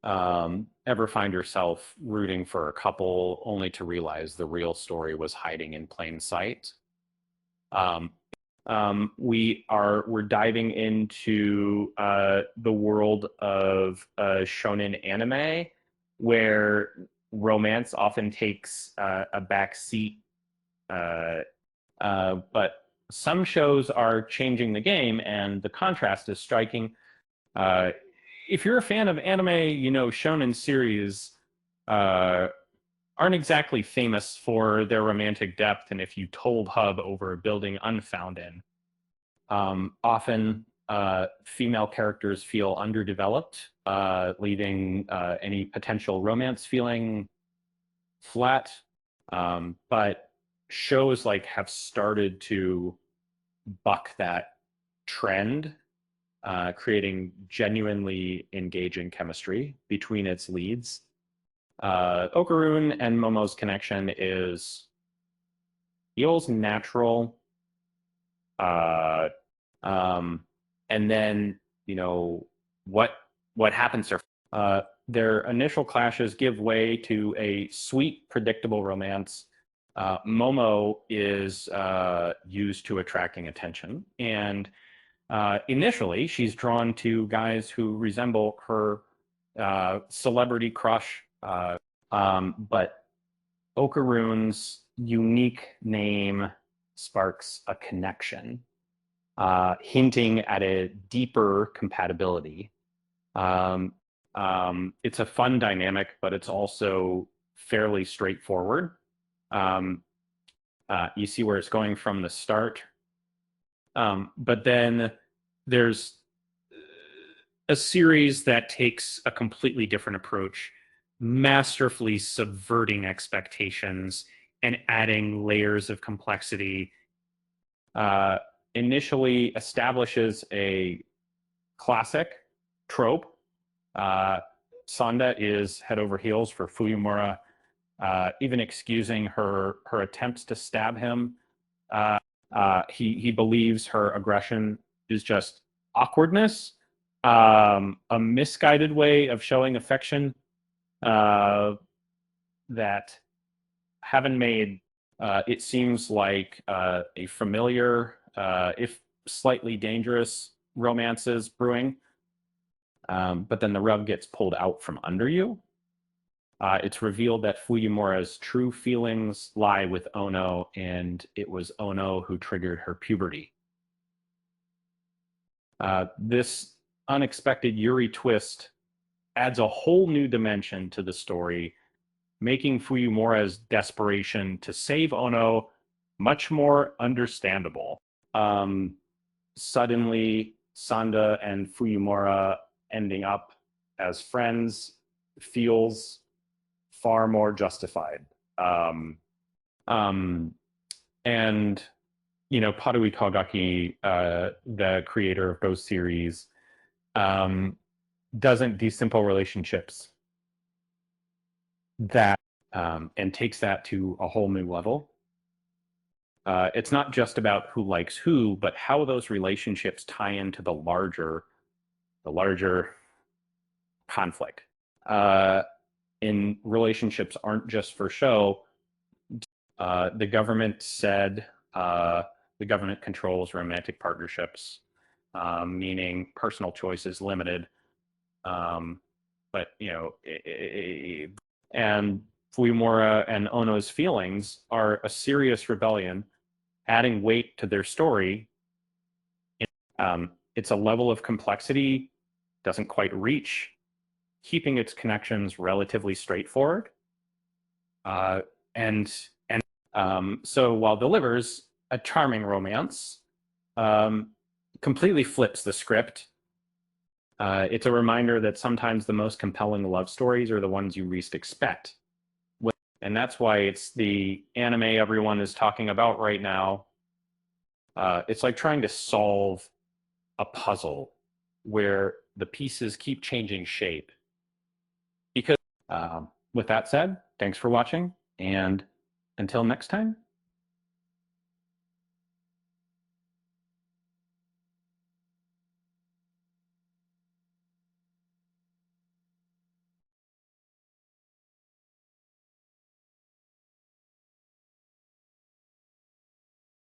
ever find yourself rooting for a couple only to realize the real story was hiding in plain sight? Um, we're diving into the world of shonen anime, where romance often takes a back seat, uh, but some shows are changing the game, and the contrast is striking. Uh, if you're a fan of anime, you know shonen series uh, aren't exactly famous for their romantic depth, and if you told Hub over a building unfound in, often female characters feel underdeveloped, leaving any potential romance feeling flat. But shows like have started to buck that trend, creating genuinely engaging chemistry between its leads. Okarun and Momo's connection is feels natural. Uh, um, and then you know what what happens to their initial clashes give way to a sweet, predictable romance. Momo is used to attracting attention, and initially she's drawn to guys who resemble her celebrity crush. But Okarun's unique name sparks a connection, hinting at a deeper compatibility. Um, it's a fun dynamic, but it's also fairly straightforward. Um, you see where it's going from the start. But then there's a series that takes a completely different approach, masterfully subverting expectations and adding layers of complexity. Uh, Initially establishes a classic trope. Uh, Sanda is head over heels for Fuyumura, even excusing her attempts to stab him. He believes her aggression is just awkwardness, a misguided way of showing affection that haven't made it seems like a familiar, if slightly dangerous, romances brewing. But then the rug gets pulled out from under you. It's revealed that Fuyumura's true feelings lie with Ono, and it was Ono who triggered her puberty. This unexpected Yuri twist adds a whole new dimension to the story, making Fuyumura's desperation to save Ono much more understandable. Um, Suddenly, Sanda and Fuyumura ending up as friends feels far more justified. Um, um, and Parui Kawagaki, the creator of both series, um, doesn't these simple relationships that and takes that to a whole new level. It's not just about who likes who, but how those relationships tie into the larger conflict. In relationships aren't just for show. The government said the government controls romantic partnerships, meaning personal choice is limited. But and Fuyumura and Ono's feelings are a serious rebellion, adding weight to their story. It's a level of complexity doesn't quite reach, keeping its connections relatively straightforward. And so while delivers a charming romance, um, completely flips the script. It's a reminder that sometimes the most compelling love stories are the ones you least expect. And that's why it's the anime everyone is talking about right now. It's like trying to solve a puzzle where the pieces keep changing shape. Because with that said, thanks for watching, and until next time,